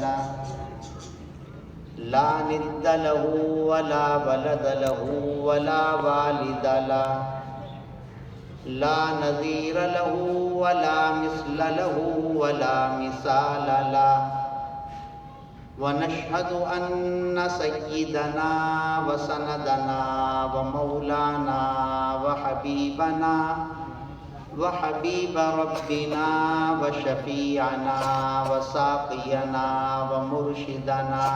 له لا ند له ولا ولد له ولا والد له لا نظير له ولا مثل له ولا مثال له ونشهد أن سيدنا وسندنا ومولانا وحبيبنا وحبيب ربنا وشفيعنا وساقينا ومرشدنا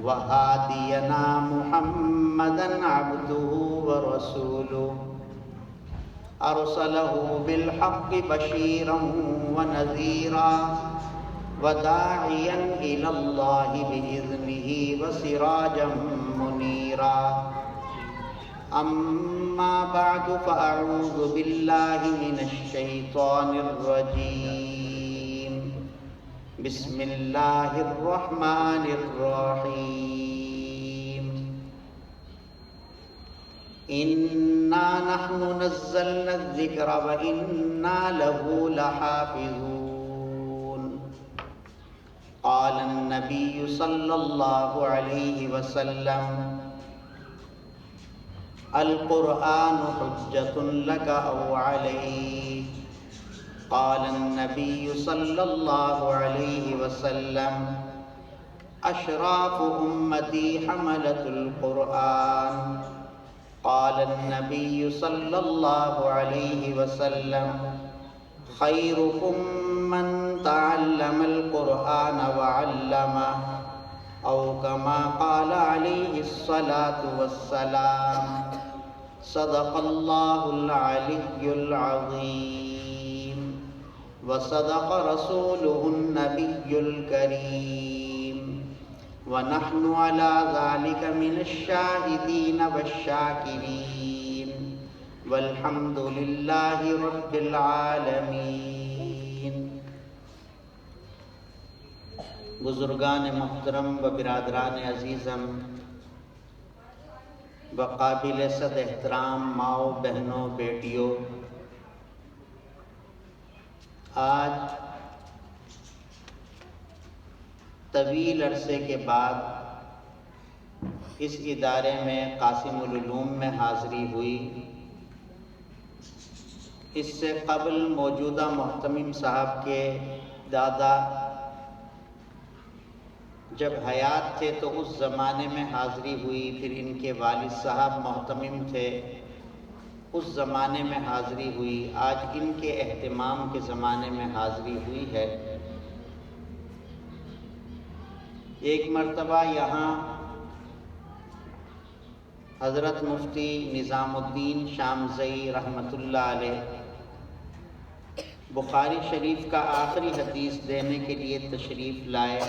وهادينا محمدا عبده ورسوله أرسله بالحق بشيرا ونذيرا وداعيا إلى الله بإذنه وسراجا منيرا أما بعد فأعوذ بالله من الشيطان الرجيم بسم الله الرحمن الرحيم إنا نحن نزلنا الذكر وإنا له لحافظون قال النبي صلى الله عليه وسلم القرآن حجة لك أو عليك قال النبي صلى الله عليه وسلم أشراف أمتي حملة القرآن قال النبي صلى الله عليه وسلم خيركم من تعلم القرآن وعلمه أو كما قال عليه الصلاة والسلام صدق الله العلي العظيم وصدق رسوله النبي الكريم ونحن على ذلك من الشاهدين والشاكرين والحمد لله رب العالمين۔ بزرگان محترم و برادران عزیزم و قابل صد احترام ماؤں بہنوں بیٹیوں، آج طویل عرصے کے بعد اس ادارے میں قاسم العلوم میں حاضری ہوئی۔ اس سے قبل موجودہ محتمم صاحب کے دادا جب حیات تھے تو اس زمانے میں حاضری ہوئی، پھر ان کے والد صاحب محتمم تھے، اس زمانے میں حاضری ہوئی، آج ان کے اہتمام کے زمانے میں حاضری ہوئی ہے۔ ایک مرتبہ یہاں حضرت مفتی نظام الدین شامزئی رحمۃ اللہ علیہ بخاری شریف کا آخری حدیث دینے کے لیے تشریف لائے۔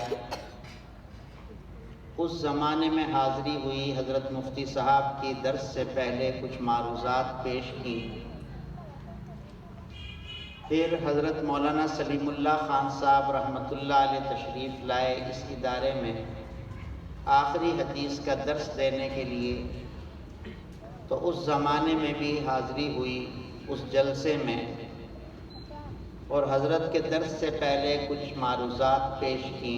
اس زمانے میں حاضری ہوئی، حضرت مفتی صاحب کی درس سے پہلے کچھ معروضات پیش کی، پھر حضرت مولانا سلیم اللہ خان صاحب رحمۃ اللہ علیہ تشریف لائے اس ادارے میں آخری حدیث کا درس دینے کے لیے، تو اس زمانے میں بھی حاضری ہوئی اس جلسے میں، اور حضرت کے درس سے پہلے کچھ معروضات پیش کی،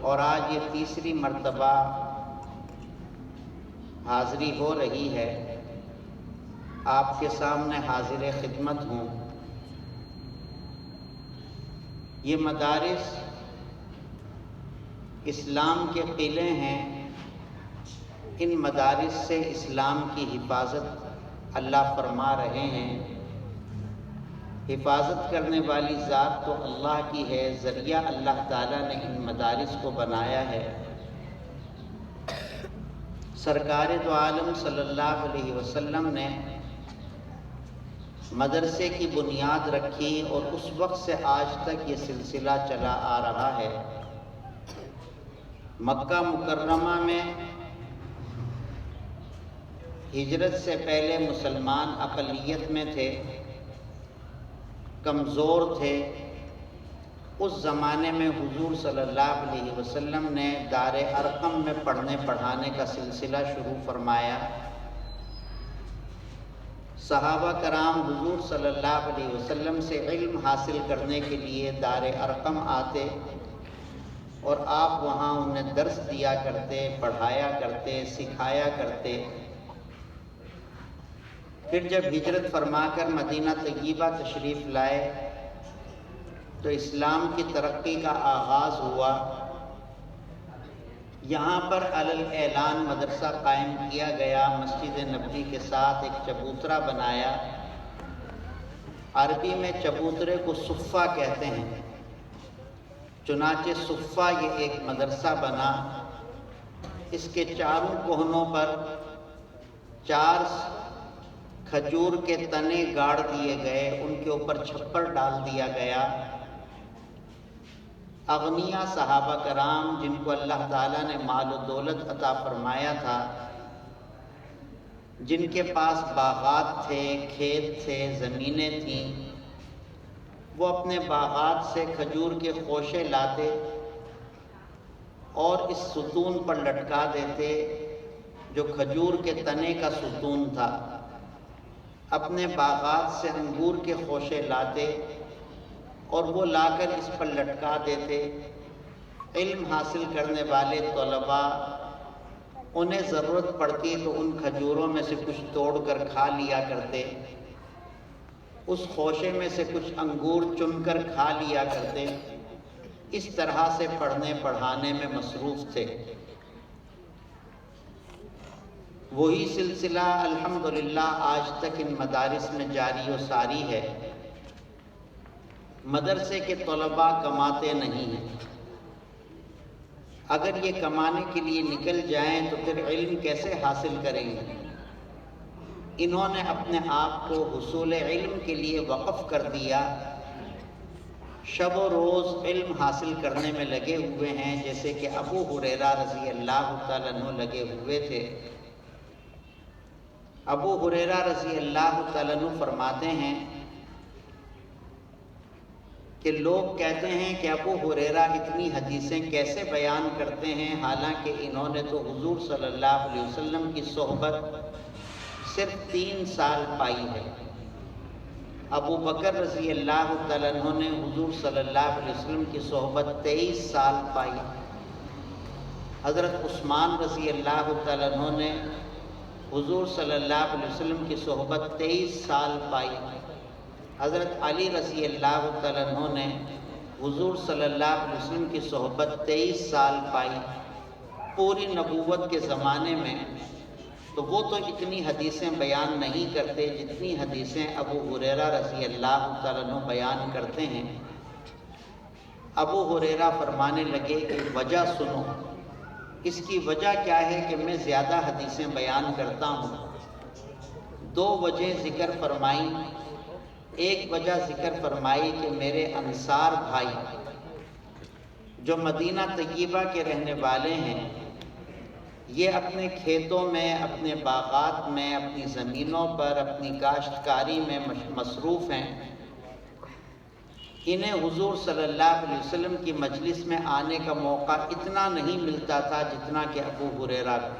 اور آج یہ تیسری مرتبہ حاضری ہو رہی ہے۔ آپ کے سامنے حاضر خدمت ہوں۔ یہ مدارس اسلام کے قلعے ہیں، ان مدارس سے اسلام کی حفاظت اللہ فرما رہے ہیں۔ حفاظت کرنے والی ذات تو اللہ کی ہے، ذریعہ اللہ تعالیٰ نے ان مدارس کو بنایا ہے۔ سرکار دو عالم صلی اللہ علیہ وسلم نے مدرسے کی بنیاد رکھی، اور اس وقت سے آج تک یہ سلسلہ چلا آ رہا ہے۔ مکہ مکرمہ میں ہجرت سے پہلے مسلمان اقلیت میں تھے، کمزور تھے۔ اس زمانے میں حضور صلی اللہ علیہ وسلم نے دار ارقم میں پڑھنے پڑھانے کا سلسلہ شروع فرمایا۔ صحابہ کرام حضور صلی اللہ علیہ وسلم سے علم حاصل کرنے کے لیے دار ارقم آتے، اور آپ وہاں انہیں درس دیا کرتے، پڑھایا کرتے، سکھایا کرتے۔ پھر جب ہجرت فرما کر مدینہ طیبہ تشریف لائے تو اسلام کی ترقی کا آغاز ہوا۔ یہاں پر علی الاعلان مدرسہ قائم کیا گیا، مسجد نبوی کے ساتھ ایک چبوترا بنایا۔ عربی میں چبوترے کو صفہ کہتے ہیں، چنانچہ صفہ یہ ایک مدرسہ بنا۔ اس کے چاروں کوہنوں پر 4 کھجور کے تنے گاڑ دیے گئے، ان کے اوپر چھپر ڈال دیا گیا۔ اغنیا صحابہ کرام جن کو اللہ تعالیٰ نے مال و دولت عطا فرمایا تھا، جن کے پاس باغات تھے، کھیت تھے، زمینیں تھیں، وہ اپنے باغات سے کھجور کے خوشے لاتے اور اس ستون پر لٹکا دیتے جو کھجور کے تنے کا ستون تھا۔ اپنے باغات سے انگور کے خوشے لاتے اور وہ لا کر اس پر لٹکا دیتے۔ علم حاصل کرنے والے طلباء انہیں ضرورت پڑتی تو ان کھجوروں میں سے کچھ توڑ کر کھا لیا کرتے، اس خوشے میں سے کچھ انگور چن کر کھا لیا کرتے۔ اس طرح سے پڑھنے پڑھانے میں مصروف تھے۔ وہی سلسلہ الحمدللہ آج تک ان مدارس میں جاری و ساری ہے۔ مدرسے کے طلباء کماتے نہیں ہیں، اگر یہ کمانے کے لیے نکل جائیں تو پھر علم کیسے حاصل کریں گے؟ انہوں نے اپنے آپ کو حصول علم کے لیے وقف کر دیا، شب و روز علم حاصل کرنے میں لگے ہوئے ہیں، جیسے کہ ابو ہریرہ رضی اللہ تعالیٰ عنہ لگے ہوئے تھے۔ ابو ہریرہ رضی اللہ تعالیٰ عنہ فرماتے ہیں کہ لوگ کہتے ہیں کہ ابو ہریرہ اتنی حدیثیں کیسے بیان کرتے ہیں، حالانکہ انہوں نے تو حضور صلی اللہ علیہ وسلم کی صحبت صرف 3 سال پائی ہے۔ ابو بکر رضی اللہ تعالیٰ عنہ نے حضور صلی اللہ علیہ وسلم کی صحبت 23 سال پائی۔ حضرت عثمان رضی اللہ تعالیٰ عنہ نے حضور صلی اللہ علیہ وسلم کی صحبت 23 سال پائی۔ حضرت علی رضی اللہ تعالیٰ عنہ نے حضور صلی اللہ علیہ وسلم کی صحبت 23 سال پائی۔ پوری نبوت کے زمانے میں تو وہ تو اتنی حدیثیں بیان نہیں کرتے جتنی حدیثیں ابو ہریرہ رضی اللہ تعالیٰ عنہ بیان کرتے ہیں۔ ابو ہریرہ فرمانے لگے کہ وجہ سنو، اس کی وجہ کیا ہے کہ میں زیادہ حدیثیں بیان کرتا ہوں؟ 2 وجہ ذکر فرمائی۔ ایک وجہ ذکر فرمائی کہ میرے انصار بھائی جو مدینہ طیبہ کے رہنے والے ہیں، یہ اپنے کھیتوں میں، اپنے باغات میں، اپنی زمینوں پر، اپنی کاشتکاری میں مصروف ہیں۔ انہیں حضور صلی اللہ علیہ وسلم کی مجلس میں آنے کا موقع اتنا نہیں ملتا تھا جتنا کہ ابو ہریرہ کا،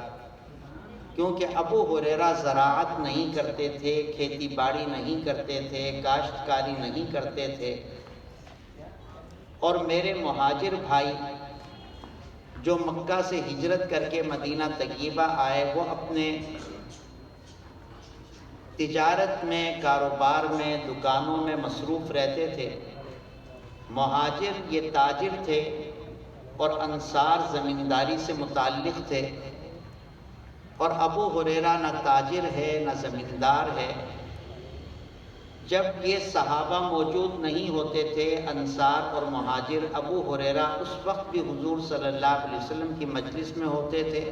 کیونکہ ابو ہریرہ زراعت نہیں کرتے تھے، کھیتی باڑی نہیں کرتے تھے، کاشتکاری نہیں کرتے تھے، اور میرے مہاجر بھائی جو مکہ سے ہجرت کر کے مدینہ طیبہ آئے، وہ اپنے تجارت میں، کاروبار میں، دکانوں میں مصروف رہتے تھے۔ مہاجر یہ تاجر تھے اور انصار زمینداری سے متعلق تھے، اور ابو ہریرہ نہ تاجر ہے نہ زمیندار ہے۔ جب یہ صحابہ موجود نہیں ہوتے تھے، انصار اور مہاجر، ابو ہریرہ اس وقت بھی حضور صلی اللہ علیہ وسلم کی مجلس میں ہوتے تھے۔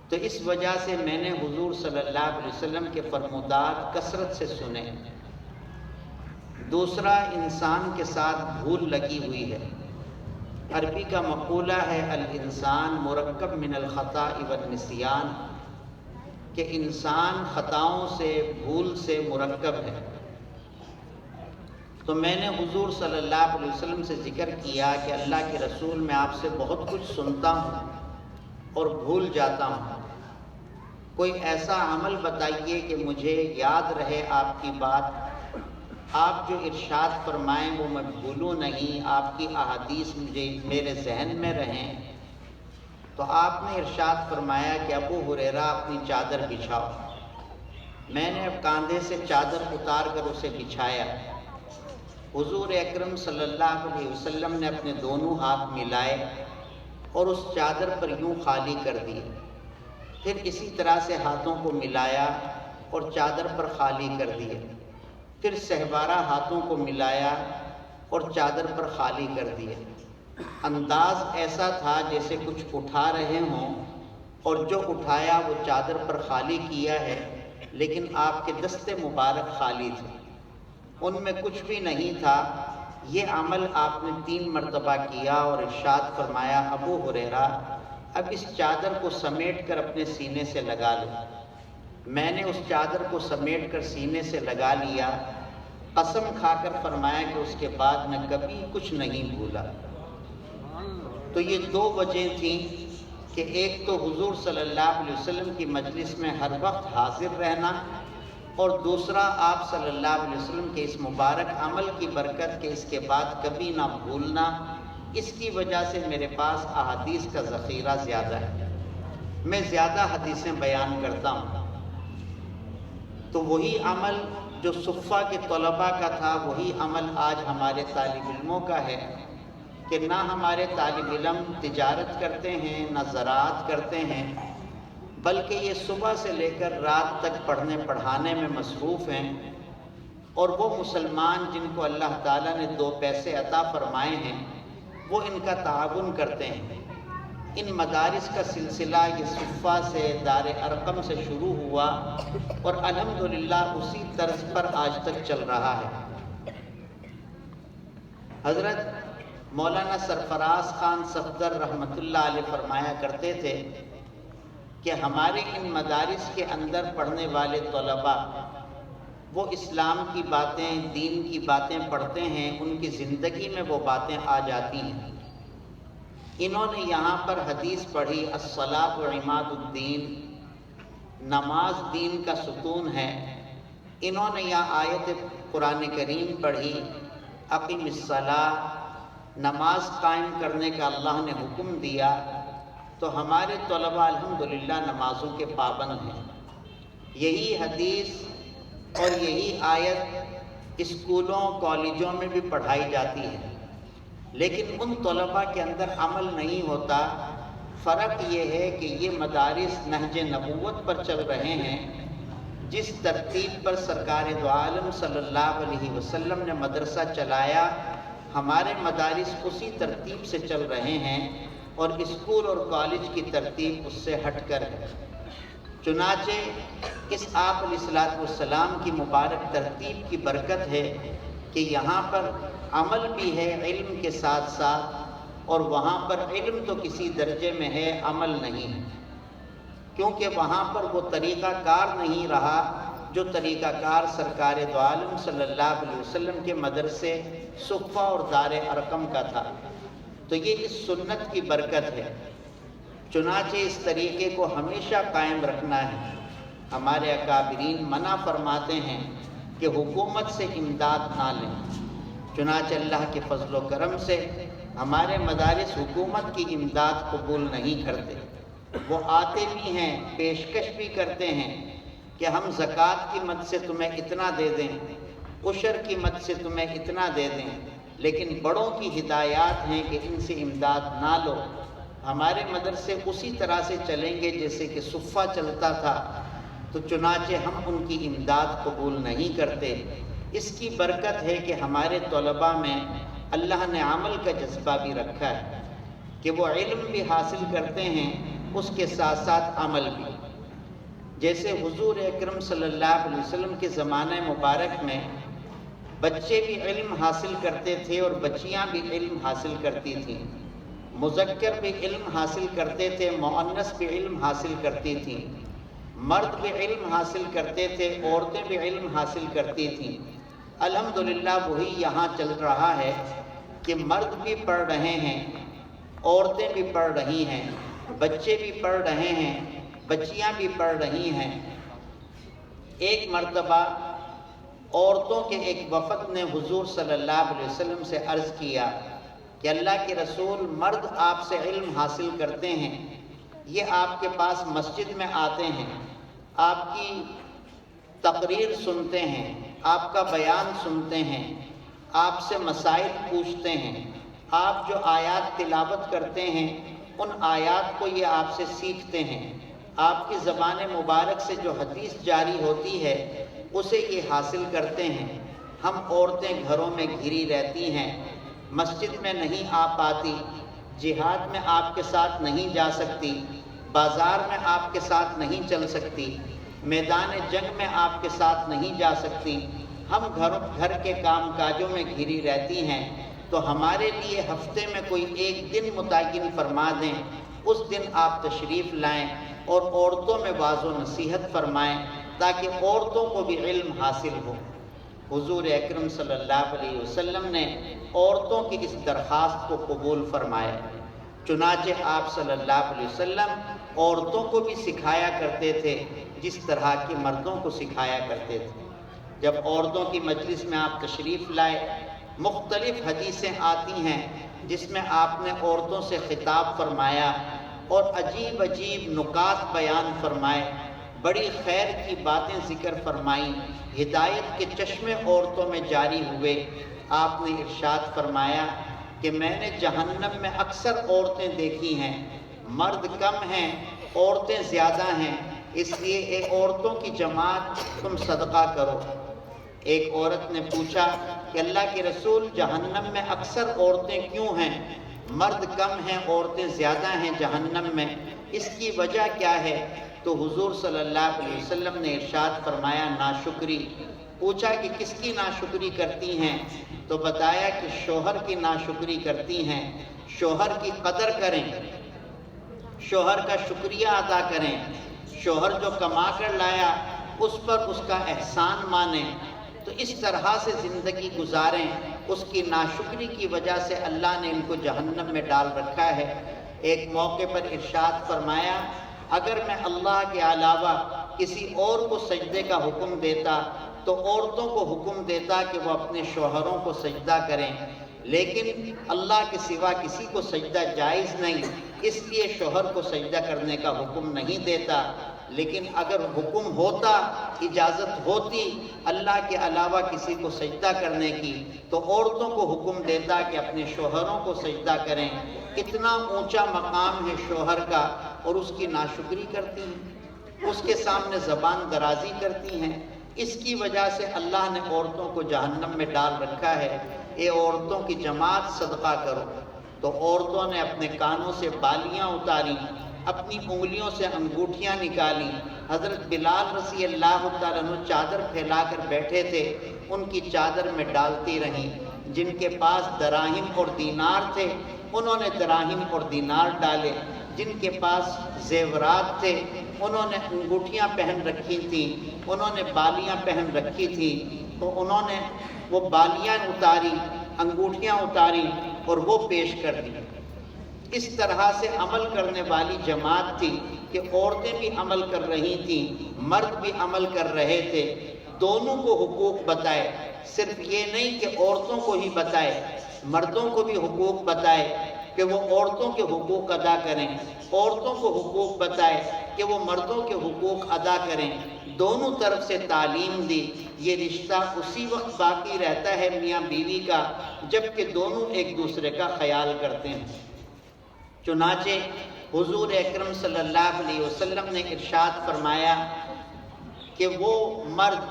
تو اس وجہ سے میں نے حضور صلی اللہ علیہ وسلم کے فرمودات کثرت سے سنے۔ دوسرا، انسان کے ساتھ بھول لگی ہوئی ہے۔ عربی کا مقولہ ہے الانسان مرکب من الخطاء والنسیان، کہ انسان خطاؤں سے، بھول سے مرکب ہے۔ تو میں نے حضور صلی اللہ علیہ وسلم سے ذکر کیا کہ اللہ کے رسول، میں آپ سے بہت کچھ سنتا ہوں اور بھول جاتا ہوں، کوئی ایسا عمل بتائیے کہ مجھے یاد رہے آپ کی بات آپ جو ارشاد فرمائیں وہ میں بھولوں نہیں، آپ کی احادیث مجھے میرے ذہن میں رہیں، تو آپ نے ارشاد فرمایا کہ ابو ہریرہ اپنی چادر بچھاؤ۔ میں نے اب کاندھے سے چادر اتار کر اسے بچھایا۔ حضور اکرم صلی اللہ علیہ وسلم نے اپنے دونوں ہاتھ ملائے اور اس چادر پر یوں خالی کر دیے، پھر اسی طرح سے ہاتھوں کو ملایا اور چادر پر خالی کر دیے، پھر سہبارہ ہاتھوں کو ملایا اور چادر پر خالی کر دیے۔ انداز ایسا تھا جیسے کچھ اٹھا رہے ہوں، اور جو اٹھایا وہ چادر پر خالی کیا ہے، لیکن آپ کے دست مبارک خالی تھے، ان میں کچھ بھی نہیں تھا۔ یہ عمل آپ نے 3 مرتبہ کیا اور ارشاد فرمایا ابو ہریرہ اب اس چادر کو سمیٹ کر اپنے سینے سے لگا لو۔ میں نے اس چادر کو سمیٹ کر سینے سے لگا لیا، قسم کھا کر فرمایا کہ اس کے بعد میں کبھی کچھ نہیں بھولا۔ تو یہ 2 وجہ تھیں کہ ایک تو حضور صلی اللہ علیہ وسلم کی مجلس میں ہر وقت حاضر رہنا، اور دوسرا آپ صلی اللہ علیہ وسلم کے اس مبارک عمل کی برکت کہ اس کے بعد کبھی نہ بھولنا۔ اس کی وجہ سے میرے پاس احادیث کا ذخیرہ زیادہ ہے، میں زیادہ حدیثیں بیان کرتا ہوں۔ تو وہی عمل جو صفہ کے طلباء کا تھا، وہی عمل آج ہمارے طالب علموں کا ہے کہ نہ ہمارے طالب علم تجارت کرتے ہیں، نہ زراعت کرتے ہیں، بلکہ یہ صبح سے لے کر رات تک پڑھنے پڑھانے میں مصروف ہیں۔ اور وہ مسلمان جن کو اللہ تعالیٰ نے 2 پیسے عطا فرمائے ہیں، وہ ان کا تعاون کرتے ہیں۔ ان مدارس کا سلسلہ یہ صفہ سے، دار ارقم سے شروع ہوا اور الحمدللہ اسی طرز پر آج تک چل رہا ہے۔ حضرت مولانا سرفراز خان صفدر رحمۃ اللہ علیہ فرمایا کرتے تھے کہ ہمارے ان مدارس کے اندر پڑھنے والے طلباء وہ اسلام کی باتیں، دین کی باتیں پڑھتے ہیں، ان کی زندگی میں وہ باتیں آ جاتی ہیں۔ انہوں نے یہاں پر حدیث پڑھی الصلاۃ عماد الدین، نماز دین کا ستون ہے۔ انہوں نے یہاں آیت قرآن کریم پڑھی اقیم الصلاۃ، نماز قائم کرنے کا اللہ نے حکم دیا، تو ہمارے طلباء الحمدللہ نمازوں کے پابند ہیں۔ یہی حدیث اور یہی آیت اسکولوں کالجوں میں بھی پڑھائی جاتی ہے، لیکن ان طلباء کے اندر عمل نہیں ہوتا۔ فرق یہ ہے کہ یہ مدارس نہج نبوت پر چل رہے ہیں، جس ترتیب پر سرکار دو عالم صلی اللہ علیہ وسلم نے مدرسہ چلایا، ہمارے مدارس اسی ترتیب سے چل رہے ہیں، اور اسکول اور کالج کی ترتیب اس سے ہٹ کر ہے۔ چنانچہ اس آپ علیہ الصلوۃ والسلام کی مبارک ترتیب کی برکت ہے کہ یہاں پر عمل بھی ہے علم کے ساتھ ساتھ، اور وہاں پر علم تو کسی درجے میں ہے، عمل نہیں ہے، کیونکہ وہاں پر وہ طریقہ کار نہیں رہا جو طریقہ کار سرکار دو عالم صلی اللہ علیہ وسلم کے مدرسے صفہ اور دار ارقم کا تھا۔ تو یہ اس سنت کی برکت ہے، چنانچہ اس طریقے کو ہمیشہ قائم رکھنا ہے۔ ہمارے اکابرین منع فرماتے ہیں کہ حکومت سے امداد نہ لیں، چنانچہ اللہ کے فضل و کرم سے ہمارے مدارس حکومت کی امداد قبول نہیں کرتے۔ وہ آتے بھی ہیں، پیشکش بھی کرتے ہیں کہ ہم زکوٰۃ کی مد سے تمہیں اتنا دے دیں، عشر کی مد سے تمہیں اتنا دے دیں، لیکن بڑوں کی ہدایات ہیں کہ ان سے امداد نہ لو۔ ہمارے مدرسے اسی طرح سے چلیں گے جیسے کہ صفہ چلتا تھا، تو چنانچہ ہم ان کی امداد قبول نہیں کرتے۔ اس کی برکت ہے کہ ہمارے طلباء میں اللہ نے عمل کا جذبہ بھی رکھا ہے کہ وہ علم بھی حاصل کرتے ہیں، اس کے ساتھ ساتھ عمل بھی۔ جیسے حضور اکرم صلی اللہ علیہ وسلم کے زمانہ مبارک میں بچے بھی علم حاصل کرتے تھے اور بچیاں بھی علم حاصل کرتی تھیں، مذکر بھی علم حاصل کرتے تھے، مؤنث بھی علم حاصل کرتی تھیں، مرد بھی علم حاصل کرتے تھے، عورتیں بھی علم حاصل کرتی تھیں۔ الحمدللہ وہی یہاں چل رہا ہے کہ مرد بھی پڑھ رہے ہیں، عورتیں بھی پڑھ رہی ہیں، بچے بھی پڑھ رہے ہیں، بچیاں بھی پڑھ رہی ہیں۔ ایک مرتبہ عورتوں کے ایک وفد نے حضور صلی اللہ علیہ وسلم سے عرض کیا کہ اللہ کے رسول، مرد آپ سے علم حاصل کرتے ہیں، یہ آپ کے پاس مسجد میں آتے ہیں، آپ کی تقریر سنتے ہیں، آپ کا بیان سنتے ہیں، آپ سے مسائل پوچھتے ہیں، آپ جو آیات تلاوت کرتے ہیں ان آیات کو یہ آپ سے سیکھتے ہیں، آپ کی زبان مبارک سے جو حدیث جاری ہوتی ہے اسے یہ حاصل کرتے ہیں۔ ہم عورتیں گھروں میں گھری رہتی ہیں، مسجد میں نہیں آ پاتی، جہاد میں آپ کے ساتھ نہیں جا سکتی، بازار میں آپ کے ساتھ نہیں چل سکتی، میدان جنگ میں آپ کے ساتھ نہیں جا سکتی، ہم گھر کے کام کاجوں میں گھری رہتی ہیں، تو ہمارے لیے ہفتے میں کوئی ایک دن متعین فرما دیں، اس دن آپ تشریف لائیں اور عورتوں میں واعظ و نصیحت فرمائیں تاکہ عورتوں کو بھی علم حاصل ہو۔ حضور اکرم صلی اللہ علیہ وسلم نے عورتوں کی اس درخواست کو قبول فرمایا، چنانچہ آپ صلی اللہ علیہ وسلم عورتوں کو بھی سکھایا کرتے تھے جس طرح کے مردوں کو سکھایا کرتے تھے۔ جب عورتوں کی مجلس میں آپ تشریف لائے، مختلف حدیثیں آتی ہیں جس میں آپ نے عورتوں سے خطاب فرمایا اور عجیب عجیب نکات بیان فرمائے، بڑی خیر کی باتیں ذکر فرمائیں، ہدایت کے چشمے عورتوں میں جاری ہوئے۔ آپ نے ارشاد فرمایا کہ میں نے جہنم میں اکثر عورتیں دیکھی ہیں، مرد کم ہیں عورتیں زیادہ ہیں، اس لیے ایک عورتوں کی جماعت تم صدقہ کرو۔ ایک عورت نے پوچھا کہ اللہ کے رسول، جہنم میں اکثر عورتیں کیوں ہیں؟ مرد کم ہیں عورتیں زیادہ ہیں جہنم میں، اس کی وجہ کیا ہے؟ تو حضور صلی اللہ علیہ وسلم نے ارشاد فرمایا ناشکری۔ پوچھا کہ کس کی ناشکری کرتی ہیں؟ تو بتایا کہ شوہر کی ناشکری کرتی ہیں۔ شوہر کی قدر کریں، شوہر کا شکریہ ادا کریں، شوہر جو کما کر لایا اس پر اس کا احسان مانیں، تو اس طرح سے زندگی گزاریں۔ اس کی ناشکری کی وجہ سے اللہ نے ان کو جہنم میں ڈال رکھا ہے۔ ایک موقع پر ارشاد فرمایا اگر میں اللہ کے علاوہ کسی اور کو سجدے کا حکم دیتا تو عورتوں کو حکم دیتا کہ وہ اپنے شوہروں کو سجدہ کریں، لیکن اللہ کے سوا کسی کو سجدہ جائز نہیں، اس لیے شوہر کو سجدہ کرنے کا حکم نہیں دیتا۔ لیکن اگر حکم ہوتا، اجازت ہوتی اللہ کے علاوہ کسی کو سجدہ کرنے کی، تو عورتوں کو حکم دیتا کہ اپنے شوہروں کو سجدہ کریں۔ اتنا اونچا مقام ہے شوہر کا اور اس کی ناشکری کرتی ہیں، اس کے سامنے زبان درازی کرتی ہیں۔ اس کی وجہ سے اللہ نے عورتوں کو جہنم میں ڈال رکھا ہے۔ اے عورتوں کی جماعت صدقہ کرو۔ تو عورتوں نے اپنے کانوں سے بالیاں اتاری، اپنی انگلیوں سے انگوٹھیاں نکالی۔ حضرت بلال رضی اللہ تعالیٰ عنہ چادر پھیلا کر بیٹھے تھے، ان کی چادر میں ڈالتی رہیں۔ جن کے پاس دراہم اور دینار تھے انہوں نے دراہم اور دینار ڈالے، جن کے پاس زیورات تھے انہوں نے انگوٹھیاں پہن رکھی تھیں، انہوں نے بالیاں پہن رکھی تھیں، تو انہوں نے وہ بالیاں اتاری، انگوٹھیاں اتاری اور وہ پیش کر دی۔ اس طرح سے عمل کرنے والی جماعت تھی کہ عورتیں بھی عمل کر رہی تھیں، مرد بھی عمل کر رہے تھے، دونوں کو حقوق بتائے۔ صرف یہ نہیں کہ عورتوں کو ہی بتائے، مردوں کو بھی حقوق بتائے کہ وہ عورتوں کے حقوق ادا کریں، عورتوں کو حقوق بتائے کہ وہ مردوں کے حقوق ادا کریں۔ دونوں طرف سے تعلیم دی۔ یہ رشتہ اسی وقت باقی رہتا ہے میاں بیوی کا جب کہ دونوں ایک دوسرے کا خیال کرتے ہیں۔ چنانچہ حضور اکرم صلی اللہ علیہ وسلم نے ارشاد فرمایا کہ وہ مرد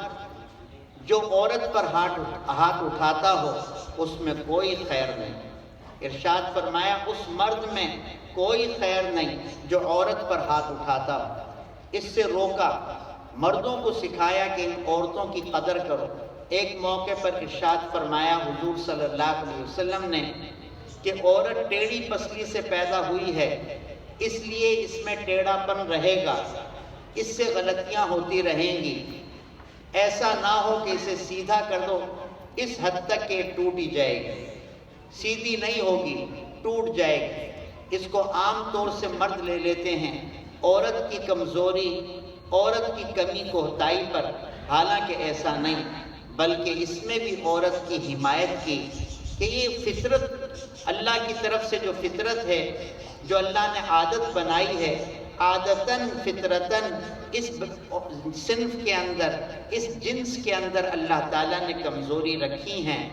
جو عورت پر ہاتھ اٹھاتا ہو اس میں کوئی خیر نہیں۔ ارشاد فرمایا اس مرد میں کوئی خیر نہیں جو عورت پر ہاتھ اٹھاتا ہو۔ اس سے روکا، مردوں کو سکھایا کہ ان عورتوں کی قدر کرو۔ ایک موقع پر ارشاد فرمایا حضور صلی اللہ علیہ وسلم نے کہ عورت ٹیڑھی پسلی سے پیدا ہوئی ہے، اس لیے اس میں ٹیڑھا پن رہے گا، اس سے غلطیاں ہوتی رہیں گی۔ ایسا نہ ہو کہ اسے سیدھا کر دو اس حد تک کہ ٹوٹ ہی جائے گی، سیدھی نہیں ہوگی، ٹوٹ جائے گی۔ اس کو عام طور سے مرد لے لیتے ہیں عورت کی کمزوری، عورت کی کمی کوتاہی پر، حالانکہ ایسا نہیں، بلکہ اس میں بھی عورت کی حمایت کی کہ یہ فطرت اللہ کی طرف سے جو فطرت ہے، جو اللہ نے عادت بنائی ہے، عادتاً فطرتاً اس صنف کے اندر، اس جنس کے اندر اللہ تعالیٰ نے کمزوری رکھی ہیں۔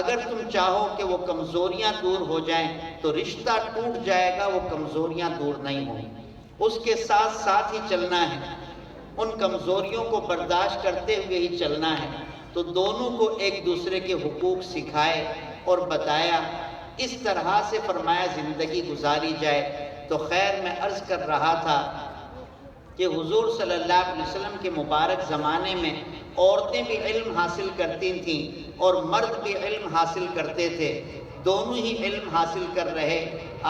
اگر تم چاہو کہ وہ کمزوریاں دور ہو جائیں تو رشتہ ٹوٹ جائے گا، وہ کمزوریاں دور نہیں ہوں، اس کے ساتھ ساتھ ہی چلنا ہے، ان کمزوریوں کو برداشت کرتے ہوئے ہی چلنا ہے۔ تو دونوں کو ایک دوسرے کے حقوق سکھائے اور بتایا، اس طرح سے فرمایا زندگی گزاری جائے۔ تو خیر میں عرض کر رہا تھا کہ حضور صلی اللہ علیہ وسلم کے مبارک زمانے میں عورتیں بھی علم حاصل کرتی تھیں اور مرد بھی علم حاصل کرتے تھے، دونوں ہی علم حاصل کر رہے۔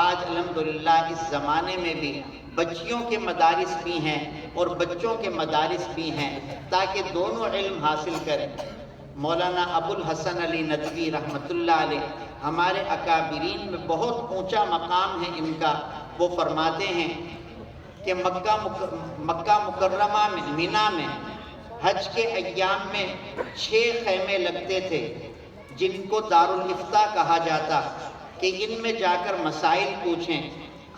آج الحمدللہ اس زمانے میں بھی بچیوں کے مدارس بھی ہیں اور بچوں کے مدارس بھی ہیں تاکہ دونوں علم حاصل کریں۔ مولانا ابو الحسن علی ندوی رحمۃ اللہ علیہ ہمارے اکابرین میں بہت اونچا مقام ہے ان کا۔ وہ فرماتے ہیں کہ مکہ مکرمہ میں، مینا میں حج کے ایام میں 6 خیمے لگتے تھے جن کو دارالافتاء کہا جاتا، کہ ان میں جا کر مسائل پوچھیں۔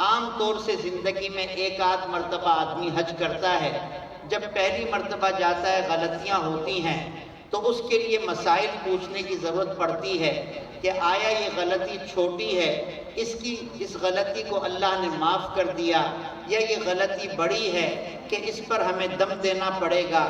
عام طور سے زندگی میں ایک آدھ مرتبہ آدمی حج کرتا ہے، جب پہلی مرتبہ جاتا ہے غلطیاں ہوتی ہیں تو اس کے لیے مسائل پوچھنے کی ضرورت پڑتی ہے کہ آیا یہ غلطی چھوٹی ہے، اس غلطی کو اللہ نے معاف کر دیا، یا یہ غلطی بڑی ہے کہ اس پر ہمیں دم دینا پڑے گا،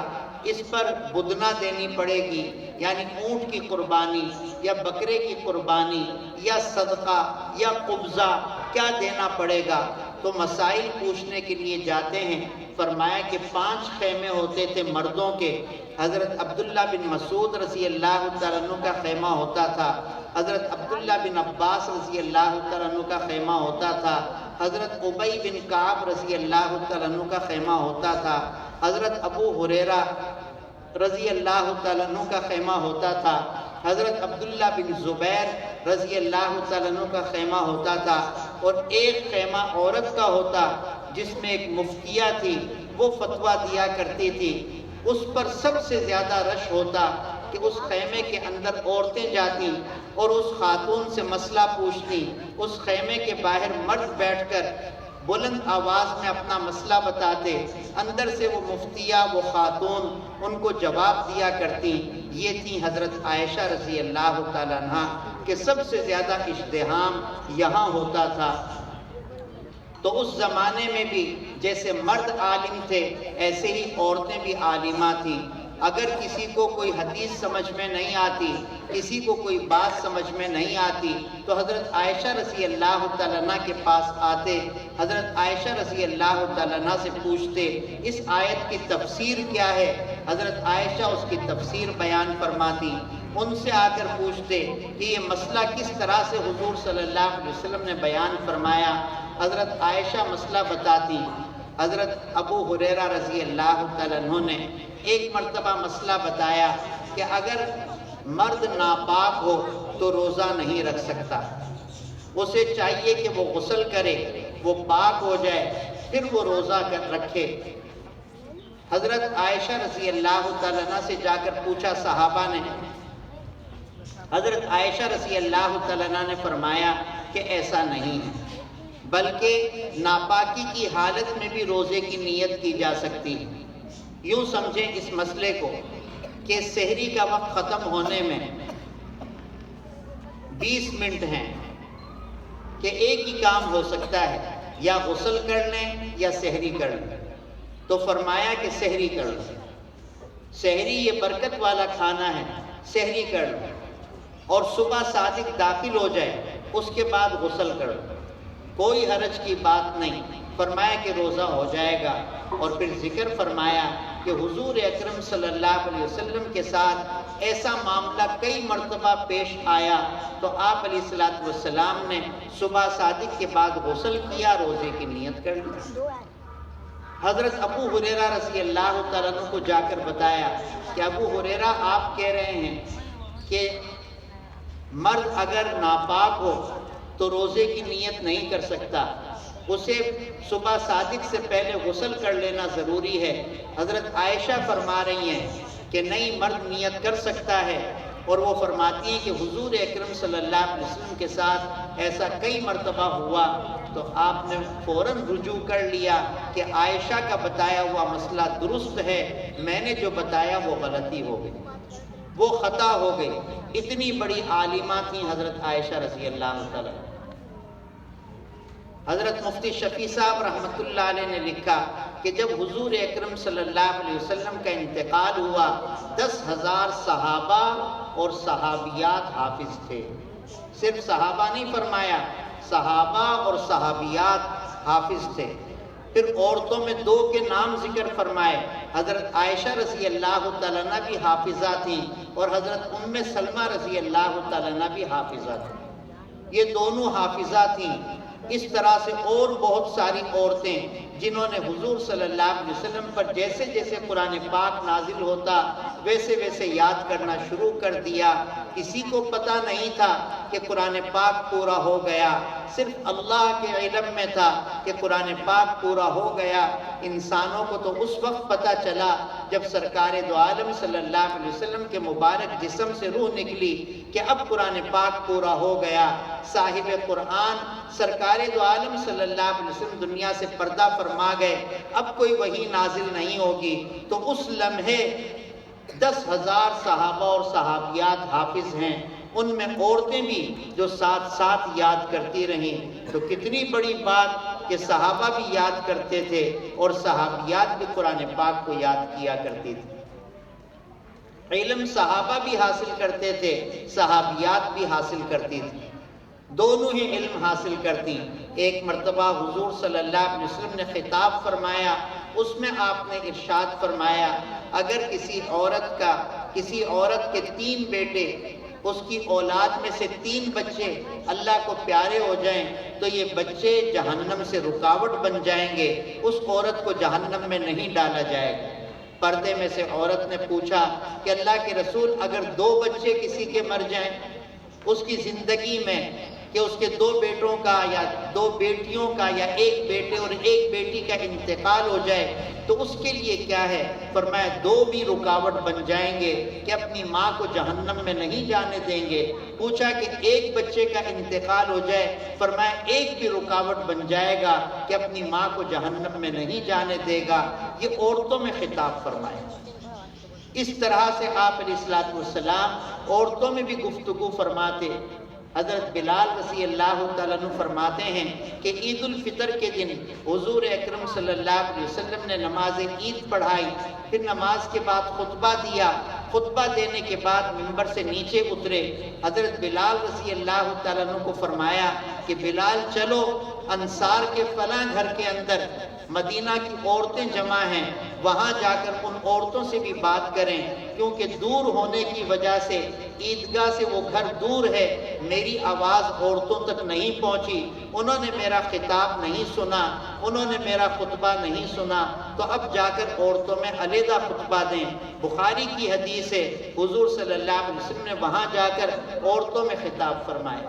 اس پر بدنہ دینی پڑے گی، یعنی اونٹ کی قربانی یا بکرے کی قربانی یا صدقہ یا قبضہ کیا دینا پڑے گا۔ تو مسائل پوچھنے کے لیے جاتے ہیں۔ فرمایا کہ 5 خیمے ہوتے تھے مردوں کے۔ حضرت عبداللہ بن مسعود رضی اللہ تعالیٰ عنہ کا خیمہ ہوتا تھا، حضرت عبداللہ بن عباس رضی اللہ تعالیٰ عنہ کا خیمہ ہوتا تھا، حضرت ابی بن کعب رضی اللہ تعالیٰ عنہ کا خیمہ ہوتا تھا، حضرت ابو ہریرہ رضی اللہ تعالیٰ عنہ کا خیمہ ہوتا تھا، حضرت عبداللہ بن زبیر رضی اللہ تعالیٰ عنہ کا خیمہ ہوتا تھا، اور ایک خیمہ عورت کا ہوتا جس میں ایک مفتیہ تھی، وہ فتویٰ دیا کرتی تھی۔ اس پر سب سے زیادہ رش ہوتا کہ اس خیمے کے اندر عورتیں جاتی اور اس خاتون سے مسئلہ پوچھتی، اس خیمے کے باہر مرد بیٹھ کر بلند آواز میں اپنا مسئلہ بتاتے، اندر سے وہ مفتیہ، وہ خاتون ان کو جواب دیا کرتی۔ یہ تھی حضرت عائشہ رضی اللہ تعالیٰ عنہ کہ سب سے زیادہ ازدحام یہاں ہوتا تھا۔ تو اس زمانے میں بھی جیسے مرد عالم تھے ایسے ہی عورتیں بھی عالمہ تھیں۔ اگر کسی کو کوئی حدیث سمجھ میں نہیں آتی، کسی کو کوئی بات سمجھ میں نہیں آتی تو حضرت عائشہ رضی اللہ تعالیٰ عنہ کے پاس آتے، حضرت عائشہ رضی اللہ تعالیٰ عنہ سے پوچھتے اس آیت کی تفسیر کیا ہے، حضرت عائشہ اس کی تفسیر بیان فرماتی۔ ان سے آ کر پوچھتے کہ یہ مسئلہ کس طرح سے حضور صلی اللہ علیہ وسلم نے بیان فرمایا، حضرت عائشہ مسئلہ بتاتی۔ حضرت ابو ہریرہ رضی اللہ تعالیٰ عنہ نے ایک مرتبہ مسئلہ بتایا کہ اگر مرد ناپاک ہو تو روزہ نہیں رکھ سکتا، اسے چاہیے کہ وہ غسل کرے، وہ پاک ہو جائے، پھر وہ روزہ رکھے۔ حضرت عائشہ رضی اللہ تعالیٰ عنہ سے جا کر پوچھا صحابہ نے، حضرت عائشہ رضی اللہ تعالیٰ عنہ نے فرمایا کہ ایسا نہیں ہے، بلکہ ناپاکی کی حالت میں بھی روزے کی نیت کی جا سکتی ہے۔ یوں سمجھیں اس مسئلے کو کہ سحری کا وقت ختم ہونے میں 20 منٹ ہیں کہ ایک ہی کام ہو سکتا ہے، یا غسل کر لیں یا سحری کر لیں۔ تو فرمایا کہ سحری کر لیں، سحری یہ برکت والا کھانا ہے، سحری کر لیں، اور صبح صادق داخل ہو جائے اس کے بعد غسل کر لیں، کوئی حرج کی بات نہیں۔ فرمایا کہ روزہ ہو جائے گا۔ اور پھر ذکر فرمایا کہ حضور اکرم صلی اللہ علیہ وسلم کے ساتھ ایسا معاملہ کئی مرتبہ پیش آیا تو آپ علیہ الصلوۃ والسلام نے صبح صادق کے بعد غسل کیا، روزے کی نیت کر لی۔ حضرت ابو ہریرہ رضی اللہ تعالیٰ عنہ کو جا کر بتایا کہ ابو ہریرہ آپ کہہ رہے ہیں کہ مرد اگر ناپاک ہو تو روزے کی نیت نہیں کر سکتا، اسے صبح صادق سے پہلے غسل کر لینا ضروری ہے۔ حضرت عائشہ فرما رہی ہیں کہ نہیں مرد نیت کر سکتا ہے، اور وہ فرماتی ہیں کہ حضور اکرم صلی اللہ علیہ وسلم کے ساتھ ایسا کئی مرتبہ ہوا تو آپ نے فوراً رجوع کر لیا کہ عائشہ کا بتایا ہوا مسئلہ درست ہے، میں نے جو بتایا وہ غلطی ہو گئی، وہ خطا ہو گئی۔ اتنی بڑی عالمہ تھیں حضرت عائشہ رضی اللہ تعالیٰ۔ حضرت مفتی شفیع صاحب رحمۃ اللہ علیہ نے لکھا کہ جب حضور اکرم صلی اللہ علیہ وسلم کا انتقال ہوا 10,000 صحابہ اور صحابیات حافظ تھے۔ صرف صحابہ نہیں فرمایا، صحابہ اور صحابیات حافظ تھے۔ پھر عورتوں میں 2 کے نام ذکر فرمائے، حضرت عائشہ رضی اللہ تعالیٰ عنہ بھی حافظہ تھیں اور حضرت ام سلمہ رضی اللہ تعالیٰ عنہ بھی حافظہ تھیں، یہ دونوں حافظہ تھیں۔ اس طرح سے اور بہت ساری عورتیں جنہوں نے حضور صلی اللہ علیہ وسلم پر جیسے جیسے قرآن پاک نازل ہوتا ویسے ویسے یاد کرنا شروع کر دیا۔ کسی کو پتہ نہیں تھا کہ قرآن پاک پورا ہو گیا، صرف اللہ کے علم میں تھا کہ قرآن پاک پورا ہو گیا۔ انسانوں کو تو اس وقت پتہ چلا جب سرکار دو عالم صلی اللہ علیہ وسلم کے مبارک جسم سے روح نکلی کہ اب قرآن پاک پورا ہو گیا۔ صاحب قرآن سرکار دو عالم صلی اللہ علیہ وسلم دنیا سے پردہ فرما گئے، اب کوئی وحی نازل نہیں ہوگی۔ تو اس لمحے 10,000 صحابہ اور صحابیات حافظ ہیں، ان میں عورتیں بھی جو ساتھ ساتھ یاد کرتی رہیں۔ تو کتنی بڑی بات کہ صحابہ بھی یاد کرتے تھے اور صحابیات بھی قرآن پاک کو یاد کیا کرتی تھی۔ علم صحابہ بھی حاصل کرتے تھے، صحابیات بھی حاصل کرتی تھی، دونوں ہی علم حاصل کرتی۔ ایک مرتبہ حضور صلی اللہ علیہ وسلم نے خطاب فرمایا، اس میں آپ نے ارشاد فرمایا اگر کسی عورت کے 3 بیٹے، اس کی اولاد میں سے 3 بچے اللہ کو پیارے ہو جائیں تو یہ بچے جہنم سے رکاوٹ بن جائیں گے، اس عورت کو جہنم میں نہیں ڈالا جائے گا۔ پردے میں سے عورت نے پوچھا کہ اللہ کے رسول اگر 2 بچے کسی کے مر جائیں اس کی زندگی میں، کہ اس کے 2 بیٹوں کا یا 2 بیٹیوں کا یا 1 بیٹے اور 1 بیٹی کا انتقال ہو جائے تو اس کے لیے کیا ہے؟ فرمایا 2 بھی رکاوٹ بن جائیں گے کہ اپنی ماں کو جہنم میں نہیں جانے دیں گے۔ پوچھا کہ 1 بچے کا انتقال ہو جائے، فرمایا 1 بھی رکاوٹ بن جائے گا کہ اپنی ماں کو جہنم میں نہیں جانے دے گا۔ یہ عورتوں میں خطاب فرمایا۔ اس طرح سے آپ علیہ السلام عورتوں میں بھی گفتگو فرماتے۔ حضرت بلال رضی اللہ تعالیٰ عنہ فرماتے ہیں کہ عید الفطر کے دن حضور اکرم صلی اللہ علیہ وسلم نے نماز عید پڑھائی، پھر نماز کے بعد خطبہ دیا، خطبہ دینے کے بعد منبر سے نیچے اترے۔ حضرت بلال رضی اللہ تعالیٰ عنہ کو فرمایا کہ بلال چلو انصار کے فلاں گھر کے اندر مدینہ کی عورتیں جمع ہیں، وہاں جا کر ان عورتوں سے بھی بات کریں، کیونکہ دور ہونے کی وجہ سے عیدگاہ سے وہ گھر دور ہے، میری آواز عورتوں تک نہیں پہنچی، انہوں نے میرا خطاب نہیں سنا، انہوں نے میرا خطبہ نہیں سنا، تو اب جا کر عورتوں میں علیحدہ خطبہ دیں۔ بخاری کی حدیث ہے حضور صلی اللہ علیہ وسلم نے وہاں جا کر عورتوں میں خطاب فرمایا۔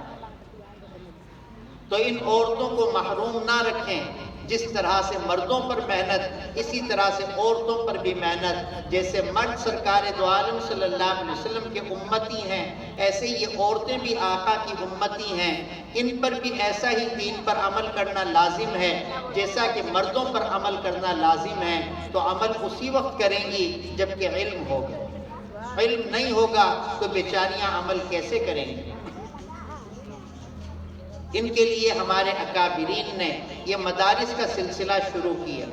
تو ان عورتوں کو محروم نہ رکھیں، جس طرح سے مردوں پر محنت اسی طرح سے عورتوں پر بھی محنت۔ جیسے مرد سرکار دو عالم صلی اللہ علیہ وسلم کے امتی ہیں، ایسے یہ عورتیں بھی آقا کی امتی ہیں، ان پر بھی ایسا ہی دین پر عمل کرنا لازم ہے جیسا کہ مردوں پر عمل کرنا لازم ہے۔ تو عمل اسی وقت کریں گی جب کہ علم ہوگا، علم نہیں ہوگا تو بیچاریاں عمل کیسے کریں گی؟ ان کے لیے ہمارے اکابرین نے یہ مدارس کا سلسلہ شروع کیا،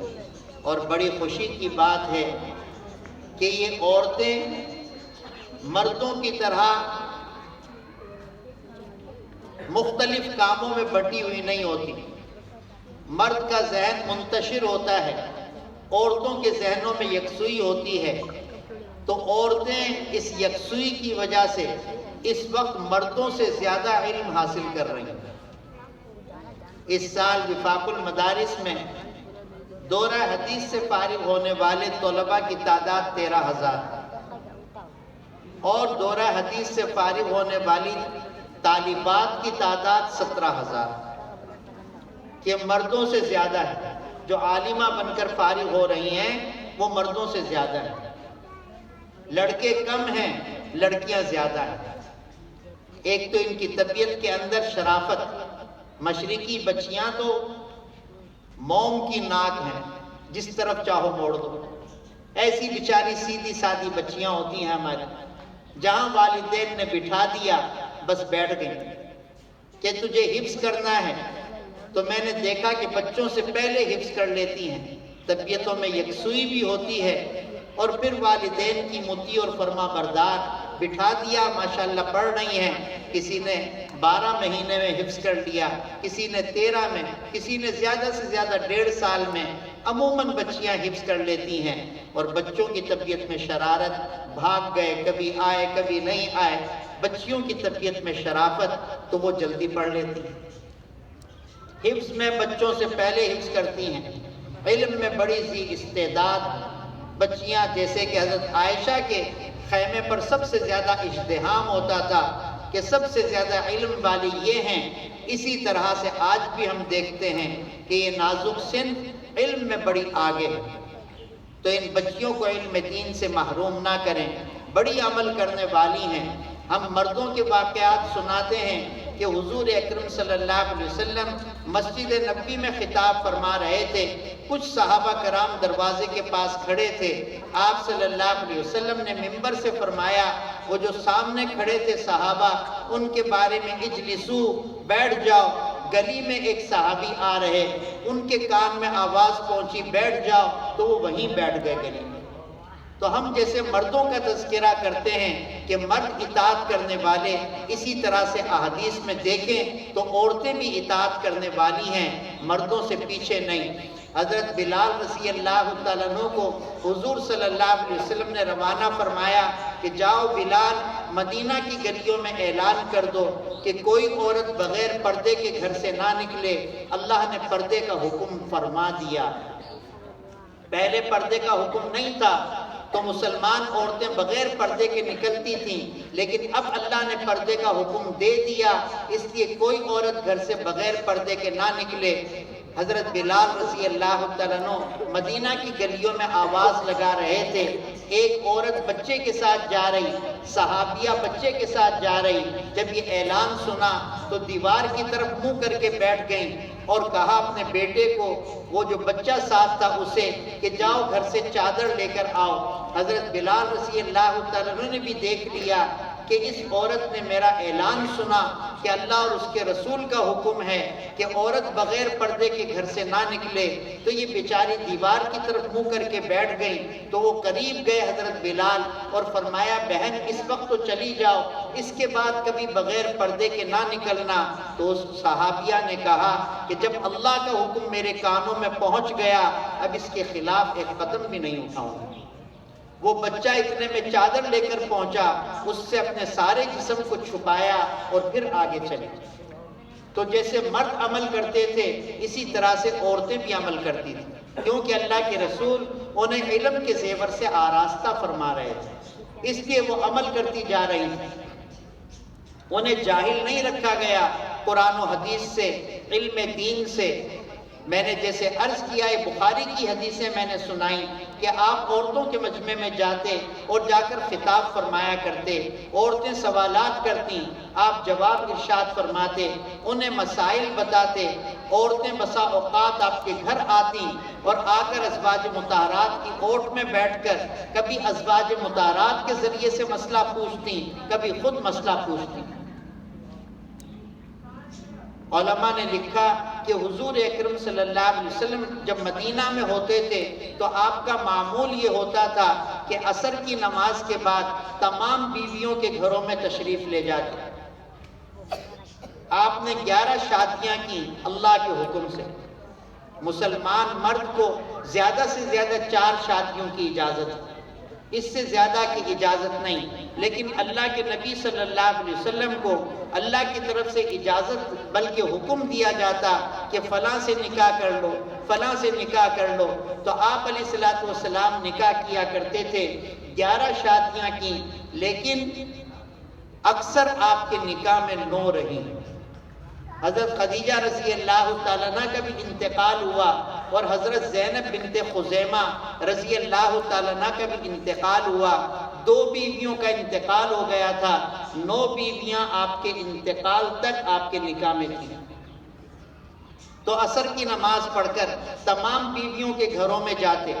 اور بڑی خوشی کی بات ہے کہ یہ عورتیں مردوں کی طرح مختلف کاموں میں بٹی ہوئی نہیں ہوتی۔ مرد کا ذہن منتشر ہوتا ہے، عورتوں کے ذہنوں میں یکسوئی ہوتی ہے، تو عورتیں اس یکسوئی کی وجہ سے اس وقت مردوں سے زیادہ علم حاصل کر رہی ہیں۔ اس سال وفاق المدارس میں دورہ حدیث سے فارغ ہونے والے طلباء کی تعداد 13,000 اور دورہ حدیث سے فارغ ہونے والی طالبات کی تعداد 17,000، یہ مردوں سے زیادہ ہے۔ جو عالمہ بن کر فارغ ہو رہی ہیں وہ مردوں سے زیادہ ہے۔ لڑکے کم ہیں، لڑکیاں زیادہ ہیں۔ ایک تو ان کی طبیعت کے اندر شرافت، مشرقی بچیاں تو موم کی ناک ہیں، جس طرف چاہو موڑ دو، ایسی بیچاری سیدھی سادی بچیاں ہوتی ہیں ہماری، جہاں والدین نے بٹھا دیا بس بیٹھ گئی کہ تجھے حفظ کرنا ہے، تو میں نے دیکھا کہ بچوں سے پہلے حفظ کر لیتی ہیں، طبیعتوں میں یکسوئی بھی ہوتی ہے، اور پھر والدین کی مطیع اور فرما بردار، بٹھا دیا ماشاءاللہ پڑھ رہی ہیں، کسی نے 12 مہینے میں حفظ کر لیا، کسی نے 13 میں، کسی نے زیادہ سے زیادہ 1.5 سال میں، عموماً بچیاں حفظ کر لیتی ہیں۔ اور بچوں کی طبیعت میں شرارت، بھاگ گئے، کبھی آئے کبھی نہیں آئے، بچیوں کی طبیعت میں شرافت، تو وہ جلدی پڑھ لیتی ہیں، حفظ میں بچوں سے پہلے حفظ کرتی ہیں، علم میں بڑی ذی استعداد بچیاں، جیسے کہ حضرت عائشہ کے خیمے پر سب سے زیادہ اجتہام ہوتا تھا کہ سب سے زیادہ علم والی یہ ہیں، اسی طرح سے آج بھی ہم دیکھتے ہیں کہ یہ نازک صنف علم میں بڑی آگے ہے۔ تو ان بچیوں کو علم دین سے محروم نہ کریں، بڑی عمل کرنے والی ہیں۔ ہم مردوں کے واقعات سناتے ہیں کہ حضور اکرم صلی اللہ علیہ وسلم مسجد نبوی میں خطاب فرما رہے تھے، کچھ صحابہ کرام دروازے کے پاس کھڑے تھے، آپ صلی اللہ علیہ وسلم نے منبر سے فرمایا، وہ جو سامنے کھڑے تھے صحابہ، ان کے بارے میں اجلسو، بیٹھ جاؤ۔ گلی میں ایک صحابی آ رہے، ان کے کان میں آواز پہنچی بیٹھ جاؤ، تو وہ وہیں بیٹھ گئے گلی میں۔ تو ہم جیسے مردوں کا تذکرہ کرتے ہیں کہ مرد اطاعت کرنے والے، اسی طرح سے احادیث میں دیکھیں تو عورتیں بھی اطاعت کرنے والی ہیں، مردوں سے پیچھے نہیں۔ حضرت بلال رضی اللہ تعالیٰ عنہ کو حضور صلی اللہ علیہ وسلم نے روانہ فرمایا کہ جاؤ بلال، مدینہ کی گلیوں میں اعلان کر دو کہ کوئی عورت بغیر پردے کے گھر سے نہ نکلے، اللہ نے پردے کا حکم فرما دیا۔ پہلے پردے کا حکم نہیں تھا تو مسلمان عورتیں بغیر پردے کے نکلتی تھیں، لیکن اب اللہ نے پردے کا حکم دے دیا، اس لیے کوئی عورت گھر سے بغیر پردے کے نہ نکلے۔ حضرت بلال رضی اللہ تعالیٰ عنہ مدینہ کی گلیوں میں آواز لگا رہے تھے، ایک عورت بچے کے ساتھ جا رہی، صحابیہ بچے کے ساتھ جا رہی، جب یہ اعلان سنا تو دیوار کی طرف منہ کر کے بیٹھ گئیں اور کہا اپنے بیٹے کو، وہ جو بچہ ساتھ تھا اسے، کہ جاؤ گھر سے چادر لے کر آؤ۔ حضرت بلال رضی اللہ تعالیٰ عنہ نے بھی دیکھ لیا کہ اس عورت نے میرا اعلان سنا کہ اللہ اور اس کے رسول کا حکم ہے کہ عورت بغیر پردے کے گھر سے نہ نکلے، تو یہ بیچاری دیوار کی طرف منہ کر کے بیٹھ گئی۔ تو وہ قریب گئے حضرت بلال اور فرمایا بہن اس وقت تو چلی جاؤ، اس کے بعد کبھی بغیر پردے کے نہ نکلنا۔ تو اس صحابیہ نے کہا کہ جب اللہ کا حکم میرے کانوں میں پہنچ گیا، اب اس کے خلاف ایک قدم بھی نہیں اٹھاؤں گا۔ وہ بچہ اتنے میں چادر لے کر پہنچا، اس سے اپنے سارے جسم کو چھپایا اور پھر آگے چلے۔ تو جیسے مرد عمل کرتے تھے اسی طرح سے عورتیں بھی عمل کرتی تھیں، کیونکہ اللہ کے رسول انہیں علم کے زیور سے آراستہ فرما رہے تھے، اس لیے وہ عمل کرتی جا رہی تھی، انہیں جاہل نہیں رکھا گیا قرآن و حدیث سے، علم دین سے۔ میں نے جیسے عرض کیا ہے، بخاری کی حدیثیں میں نے سنائی کہ آپ عورتوں کے مجمع میں جاتے اور جا کر خطاب فرمایا کرتے، عورتیں سوالات کرتی، آپ جواب ارشاد فرماتے، انہیں مسائل بتاتے، عورتیں بسا اوقات آپ کے گھر آتی اور آ کر ازواج مطہرات کی اوٹ میں بیٹھ کر کبھی ازواج مطہرات کے ذریعے سے مسئلہ پوچھتی، کبھی خود مسئلہ پوچھتی۔ علماء نے لکھا کہ حضور اکرم صلی اللہ علیہ وسلم جب مدینہ میں ہوتے تھے تو آپ کا معمول یہ ہوتا تھا کہ عصر کی نماز کے بعد تمام بیویوں کے گھروں میں تشریف لے جاتے۔ آپ نے 11 شادیاں کی اللہ کے حکم سے۔ مسلمان مرد کو زیادہ سے زیادہ 4 شادیوں کی اجازت ہے، اس سے زیادہ کی اجازت نہیں، لیکن اللہ کے نبی صلی اللہ علیہ وسلم کو اللہ کی طرف سے اجازت بلکہ حکم دیا جاتا کہ فلاں سے نکاح کر لو، فلاں سے نکاح کر لو، تو آپ علیہ الصلوۃ والسلام نکاح کیا کرتے تھے، 11 شادیاں کی، لیکن اکثر آپ کے نکاح میں 9 رہی۔ حضرت خدیجہ رضی اللہ تعالیٰ عنہ کا بھی انتقال ہوا اور حضرت زینب بنت خزیمہ رضی اللہ تعالیٰ عنہ کا بھی انتقال ہوا، 2 بیویوں کا انتقال ہو گیا تھا، 9 بیویاں آپ کے انتقال تک آپ کے نکاح میں تھیں۔ تو عصر کی نماز پڑھ کر تمام بیویوں کے گھروں میں جاتے،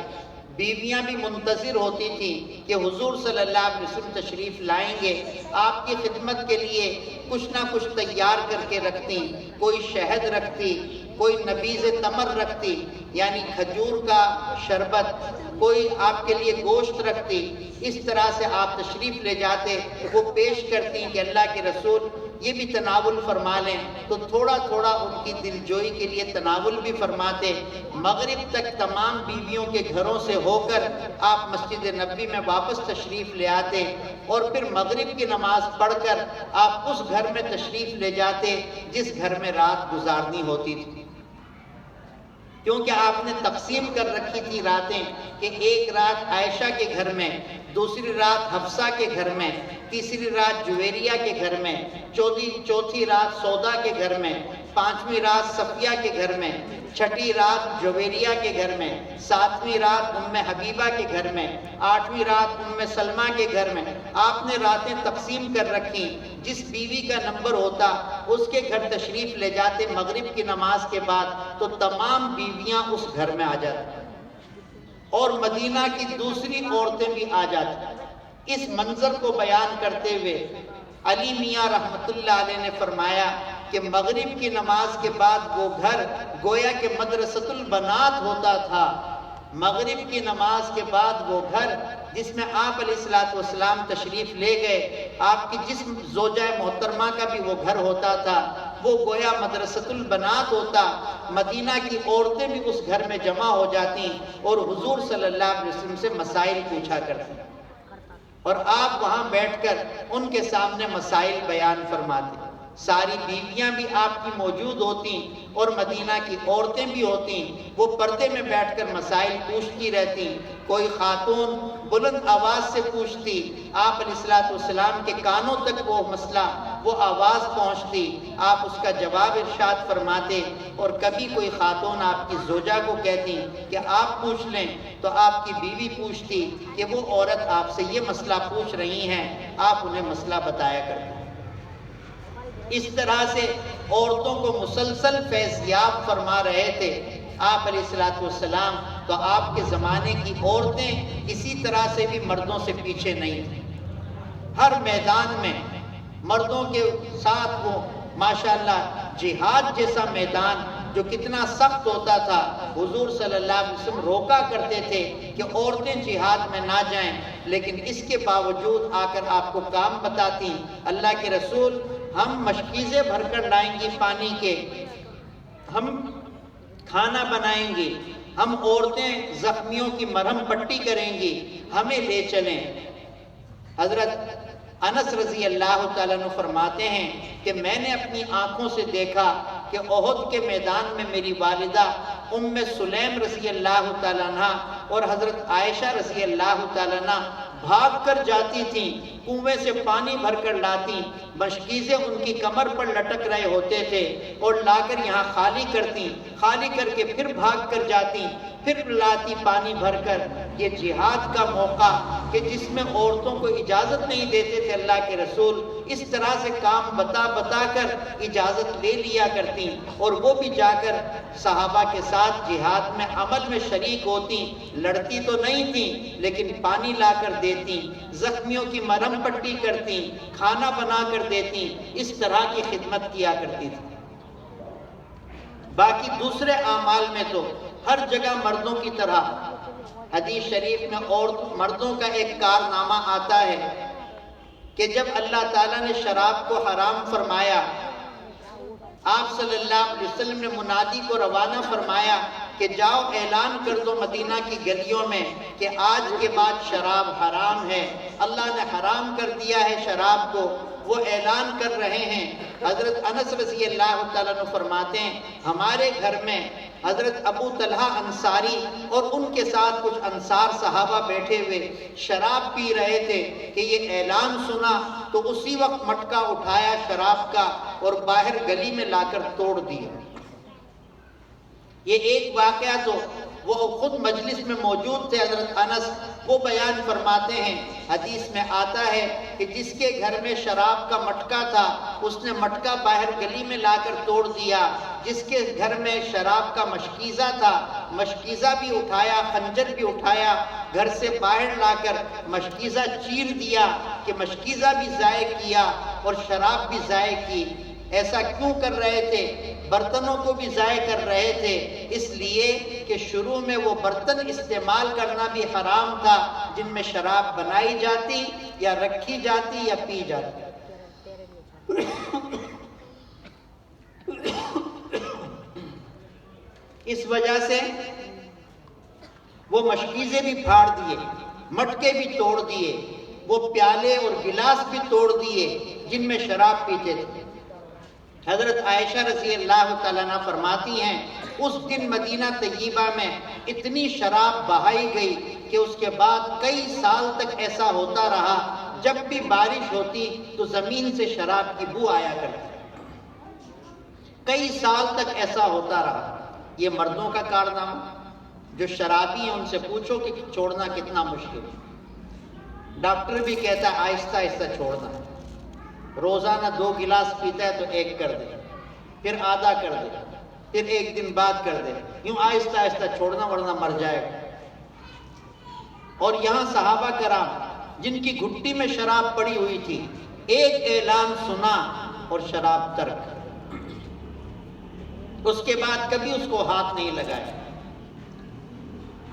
بیویاں بھی منتظر ہوتی تھیں کہ حضور صلی اللہ علیہ وسلم تشریف لائیں گے، آپ کی خدمت کے لیے کچھ نہ کچھ تیار کر کے رکھتی، کوئی شہد رکھتی، کوئی نبیذ تمر رکھتی یعنی کھجور کا شربت، کوئی آپ کے لیے گوشت رکھتی۔ اس طرح سے آپ تشریف لے جاتے، وہ پیش کرتی کہ اللہ کے رسول یہ بھی تناول فرما لیں، تو تھوڑا تھوڑا ان کی دل جوئی کے لیے تناول بھی فرماتے۔ مغرب تک تمام بیویوں کے گھروں سے ہو کر آپ مسجد نبوی میں واپس تشریف لے آتے، اور پھر مغرب کی نماز پڑھ کر آپ اس گھر میں تشریف لے جاتے جس گھر میں رات گزارنی ہوتی تھی، کیونکہ آپ نے تقسیم کر رکھی تھی راتیں کہ ایک رات عائشہ کے گھر میں، دوسری رات حفصہ کے گھر میں، تیسری رات جویریہ کے گھر میں، چوتھی رات سودا کے گھر میں، 5ویں رات صفیہ کے گھر میں، 6ٹھی رات جویریہ کے گھر میں، 7ویں رات ام حبیبہ کے گھر میں، 8ویں رات ام سلمہ کے گھر میں۔ آپ نے راتیں تقسیم کر رکھی، جس بیوی کا نمبر ہوتا اس کے گھر تشریف لے جاتے مغرب کی نماز کے بعد، تو تمام بیویاں اس گھر میں آ جاتی اور مدینہ کی دوسری عورتیں بھی آ جاتی۔ اس منظر کو بیان کرتے ہوئے علی میاں رحمت اللہ علیہ نے فرمایا کہ مغرب کی نماز کے بعد وہ گھر گویا کہ مدرسۃ البنات ہوتا تھا۔ مغرب کی نماز کے بعد وہ گھر جس میں آپ علیہ الصلوۃ والسلام تشریف لے گئے، آپ کی جس زوجہ محترمہ کا بھی وہ گھر ہوتا تھا، وہ گویا مدرسۃ البنات ہوتا۔ مدینہ کی عورتیں بھی اس گھر میں جمع ہو جاتی اور حضور صلی اللہ علیہ وسلم سے مسائل پوچھا کرتی، اور آپ وہاں بیٹھ کر ان کے سامنے مسائل بیان فرماتے۔ ساری بیویاں بھی آپ کی موجود ہوتی اور مدینہ کی عورتیں بھی ہوتی، وہ پردے میں بیٹھ کر مسائل پوچھتی رہتی۔ کوئی خاتون بلند آواز سے پوچھتی، آپ علیہ الصلوۃ والسلام کے کانوں تک وہ مسئلہ، وہ آواز پہنچتی، آپ اس کا جواب ارشاد فرماتے۔ اور کبھی کوئی خاتون آپ کی زوجہ کو کہتی کہ آپ پوچھ لیں، تو آپ کی بیوی پوچھتی کہ وہ عورت آپ سے یہ مسئلہ پوچھ رہی ہیں، آپ انہیں مسئلہ بتایا کرتے۔ اس طرح سے عورتوں کو مسلسل فیضیاب فرما رہے تھے آپ علیہ الصلوۃ والسلام۔ تو آپ کے زمانے کی عورتیں اسی طرح سے بھی مردوں سے پیچھے نہیں تھیں، ہر میدان میں مردوں کے ساتھ وہ ماشاءاللہ جہاد جیسا میدان جو کتنا سخت ہوتا تھا، حضور صلی اللہ علیہ وسلم روکا کرتے تھے کہ عورتیں جہاد میں نہ جائیں، لیکن اس کے باوجود آ کر آپ کو کام بتاتی، اللہ کے رسول ہم مشکیزیں بھر کر لائیں گی پانی کے، ہم کھانا بنائیں گی، ہم عورتیں زخمیوں کی مرہم پٹی کریں گی، ہمیں لے چلیں۔ حضرت انس رضی اللہ تعالیٰ عنہ فرماتے ہیں کہ میں نے اپنی آنکھوں سے دیکھا کہ احد کے میدان میں میری والدہ ام سلیم رضی اللہ تعالیٰ عنہ اور حضرت عائشہ رضی اللہ تعالیٰ عنہ بھاگ کر جاتی تھیں، کنویں سے پانی بھر کر لاتی، مشکیزیں ان کی کمر پر لٹک رہے ہوتے تھے اور لا کر یہاں خالی کرتی، خالی کر کے پھر بھاگ کر جاتی، پھر لاتی پانی بھر کر۔ یہ جہاد کا موقع کہ جس میں عورتوں کو اجازت نہیں دیتے تھے اللہ کے رسول، اس طرح سے کام بتا بتا کر اجازت لے لیا کرتی، اور وہ بھی جا کر صحابہ کے ساتھ جہاد میں عمل میں شریک ہوتی، لڑتی تو نہیں تھی لیکن پانی لا کر دیتی، زخمیوں کی مرہم پٹی کرتی، کھانا بنا کر دیتی، اس طرح کی خدمت کیا کرتی تھی۔ باقی دوسرے اعمال میں تو ہر جگہ مردوں کی طرح، حدیث شریف میں مردوں کا ایک کارنامہ آتا ہے کہ جب اللہ تعالیٰ نے شراب کو حرام فرمایا، آپ صلی اللہ علیہ وسلم نے منادی کو روانہ فرمایا کہ جاؤ اعلان کر دو مدینہ کی گلیوں میں کہ آج کے بعد شراب حرام ہے، اللہ نے حرام کر دیا ہے شراب کو۔ وہ اعلان کر رہے ہیں۔ حضرت انس رضی اللہ تعالیٰ عنہ فرماتے ہیں ہمارے گھر میں حضرت ابو طلحہ انصاری اور ان کے ساتھ کچھ انصار صحابہ بیٹھے ہوئے شراب پی رہے تھے کہ یہ اعلان سنا تو اسی وقت مٹکا اٹھایا شراب کا اور باہر گلی میں لا کر توڑ دیا۔ یہ ایک واقعہ تو وہ خود مجلس میں موجود تھے حضرت انس وہ بیان فرماتے ہیں، حدیث میں آتا ہے کہ جس کے گھر میں شراب کا مٹکا تھا اس نے مٹکا باہر گلی میں لا کر توڑ دیا، جس کے گھر میں شراب کا مشکیزہ تھا مشکیزہ بھی اٹھایا، خنجر بھی اٹھایا، گھر سے باہر لا کر مشکیزہ چیر دیا کہ مشکیزہ بھی ضائع کیا اور شراب بھی ضائع کی۔ ایسا کیوں کر رہے تھے؟ برتنوں کو بھی ضائع کر رہے تھے، اس لیے کہ شروع میں وہ برتن استعمال کرنا بھی حرام تھا جن میں شراب بنائی جاتی یا رکھی جاتی یا پی جاتی۔ اس وجہ سے وہ مشکیزیں بھی پھاڑ دیے، مٹکے بھی توڑ دیے، وہ پیالے اور گلاس بھی توڑ دیے جن میں شراب پیتے تھے۔ حضرت عائشہ رضی اللہ تعالیٰ عنہ فرماتی ہیں اس دن مدینہ طیبہ میں اتنی شراب بہائی گئی کہ اس کے بعد کئی سال تک ایسا ہوتا رہا، جب بھی بارش ہوتی تو زمین سے شراب کی بو آیا کرتی، کئی سال تک ایسا ہوتا رہا۔ یہ مردوں کا کارنامہ، جو شرابی ہیں ان سے پوچھو کہ چھوڑنا کتنا مشکل ہے۔ ڈاکٹر بھی کہتا ہے آہستہ آہستہ چھوڑنا، روزانہ 2 گلاس پیتا ہے تو 1 کر دے، پھر آدھا کر دے، پھر 1 دن بعد کر دے، یوں آہستہ آہستہ چھوڑنا ورنہ مر جائے گا۔ اور یہاں صحابہ کرام جن کی گھٹی میں شراب پڑی ہوئی تھی، ایک اعلان سنا اور شراب ترک، اس کے بعد کبھی اس کو ہاتھ نہیں لگایا۔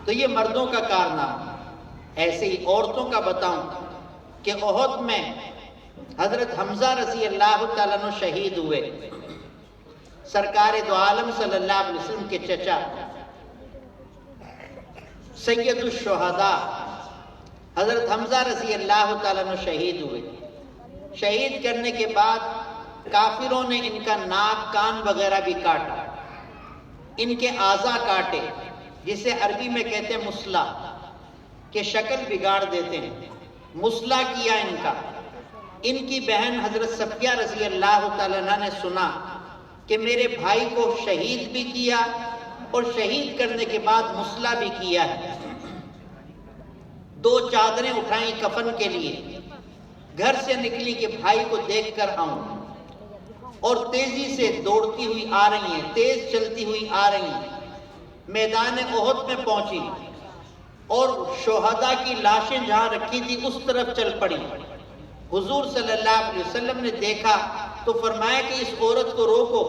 تو یہ مردوں کا کارنامہ۔ ایسے ہی عورتوں کا بتاؤں کہ احد میں حضرت حمزہ رضی اللہ تعالیٰ عنہ شہید ہوئے۔ سرکار دو عالم صلی اللہ علیہ وسلم کے چچا سید الشہداء حضرت حمزہ رضی اللہ تعالیٰ عنہ شہید ہوئے۔ شہید کرنے کے بعد کافروں نے ان کا ناک کان وغیرہ بھی کاٹا، ان کے اعضاء کاٹے، جسے عربی میں کہتے ہیں مسلح، کہ شکل بگاڑ دیتے ہیں، مسلح کیا ان کا۔ ان کی بہن حضرت صفیہ رضی اللہ تعالیٰ عنہ نے سنا کہ میرے بھائی کو شہید بھی کیا اور شہید کرنے کے بعد مسلح بھی کیا ہے۔ 2 چادریں اٹھائیں کفن کے لیے، گھر سے نکلی کہ بھائی کو دیکھ کر آؤں، اور تیزی سے دوڑتی ہوئی آ رہی ہیں، تیز چلتی ہوئی آ رہی ہیں، میدان احد میں پہنچی اور شہداء کی لاشیں جہاں رکھی تھی اس طرف چل پڑی۔ حضور صلی اللہ علیہ وسلم نے دیکھا تو فرمایا کہ اس عورت کو روکو،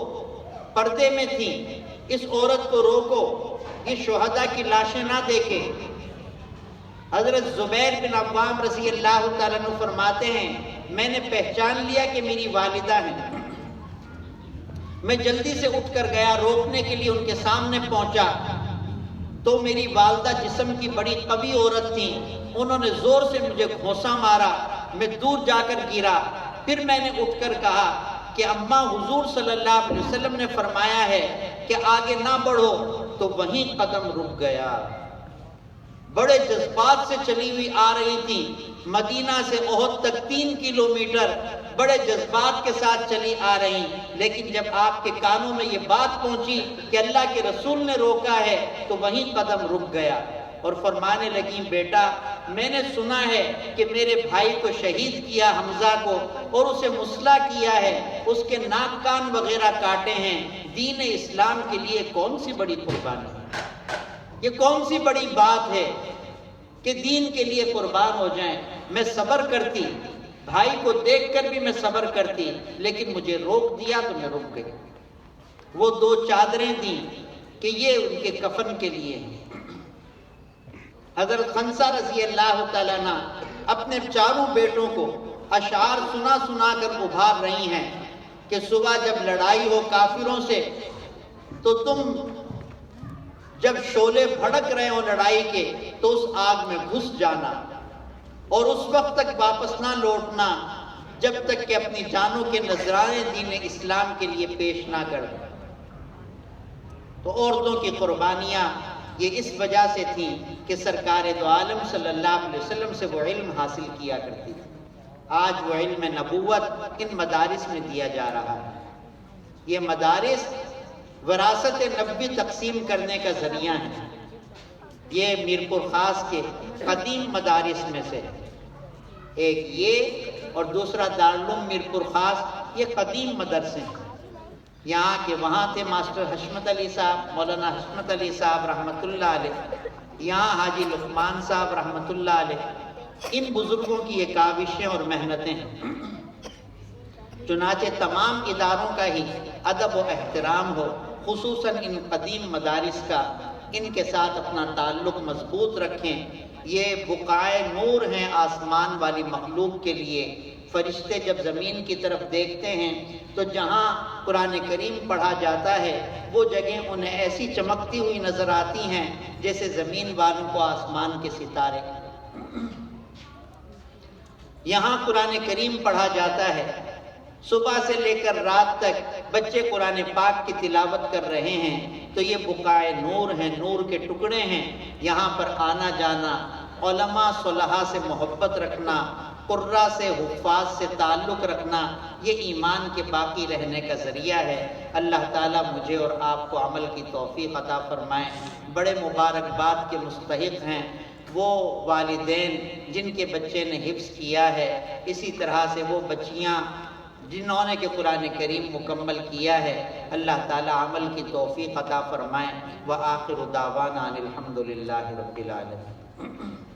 پردے میں تھی، اس عورت کو روکو، یہ شہداء کی لاشیں نہ دیکھے۔ حضرت زبیر بن عوام رضی اللہ تعالیٰ عنہ فرماتے ہیں میں نے پہچان لیا کہ میری والدہ ہیں، میں جلدی سے اٹھ کر گیا، روکنے کے لیے ان کے سامنے پہنچا تو میری والدہ جسم کی بڑی قوی عورت تھی، انہوں نے زور سے مجھے گھونسا مارا، میں دور جا کر گرا۔ پھر میں نے اٹھ کر کہا کہ اماں حضور صلی اللہ علیہ وسلم نے فرمایا ہے کہ آگے نہ بڑھو، تو وہیں قدم رک گیا۔ بڑے جذبات سے چلی ہوئی آ رہی تھی، مدینہ سے احد تک 3 کلومیٹر، بڑے جذبات کے ساتھ چلی آ رہی، لیکن جب آپ کے کانوں میں یہ بات پہنچی کہ اللہ کے رسول نے روکا ہے تو وہیں قدم رک گیا اور فرمانے لگی بیٹا میں نے سنا ہے کہ میرے بھائی کو شہید کیا حمزہ کو اور اسے مسلح کیا ہے، اس کے ناک کان وغیرہ کاٹے ہیں، دین اسلام کے لیے کون سی بڑی قربانی، یہ کون سی بڑی بات ہے کہ دین کے لیے قربان ہو جائیں۔ میں صبر کرتی، بھائی کو دیکھ کر بھی میں صبر کرتی، لیکن مجھے روک دیا تو میں رک گئی۔ وہ 2 چادریں دیں کہ یہ ان کے کفن کے لیے ہیں۔ حضرت خنسہ رضی اللہ تعالیٰ عنہ اپنے 4 بیٹوں کو اشعار سنا سنا کر ابھار رہی ہیں کہ صبح جب لڑائی ہو کافروں سے تو تم جب شعلے بھڑک رہے ہوں لڑائی کے تو اس آگ میں گھس جانا اور اس وقت تک واپس نہ لوٹنا جب تک کہ اپنی جانوں کے نذرانے دین اسلام کے لیے پیش نہ کر دیں۔ تو عورتوں کی قربانیاں یہ اس وجہ سے تھیں کہ سرکار دو عالم صلی اللہ علیہ وسلم سے وہ علم حاصل کیا کرتی تھی۔ آج وہ علم نبوت ان مدارس میں دیا جا رہا ہے۔ یہ مدارس وراثت نبوی تقسیم کرنے کا ذریعہ ہے۔ یہ میرپور خاص کے قدیم مدارس میں سے ایک یہ اور دوسرا دارالعلوم میرپور خاص، یہ قدیم مدرسے ہیں یہاں کے۔ وہاں تھے ماسٹر حشمت علی صاحب، مولانا حشمت علی صاحب رحمۃ اللہ علیہ، یہاں حاجی لقمان صاحب رحمۃ اللہ علیہ۔ ان بزرگوں کی یہ کاوشیں اور محنتیں ہیں، چنانچہ تمام اداروں کا ہی ادب و احترام ہو، خصوصاً ان قدیم مدارس کا، ان کے ساتھ اپنا تعلق مضبوط رکھیں۔ یہ بقائے نور ہیں آسمان والی مخلوق کے لیے۔ فرشتے جب زمین کی طرف دیکھتے ہیں تو جہاں قرآن کریم پڑھا جاتا ہے وہ جگہیں انہیں ایسی چمکتی ہوئی نظر آتی ہیں جیسے زمین والوں کو آسمان کے ستارے۔ یہاں قرآن کریم پڑھا جاتا ہے، صبح سے لے کر رات تک بچے قرآن پاک کی تلاوت کر رہے ہیں، تو یہ بقائے نور ہیں، نور کے ٹکڑے ہیں۔ یہاں پر آنا جانا، علماء صلحاء سے محبت رکھنا، قراء سے حفاظ سے تعلق رکھنا، یہ ایمان کے باقی رہنے کا ذریعہ ہے۔ اللہ تعالیٰ مجھے اور آپ کو عمل کی توفیق عطا فرمائے۔ بڑے مبارکباد کے مستحق ہیں وہ والدین جن کے بچے نے حفظ کیا ہے، اسی طرح سے وہ بچیاں جنہوں نے کہ قرآن کریم مکمل کیا ہے۔ اللہ تعالیٰ عمل کی توفیق عطا فرمائے۔ وآخر دعوانا ان الحمد للہ رب العالمین۔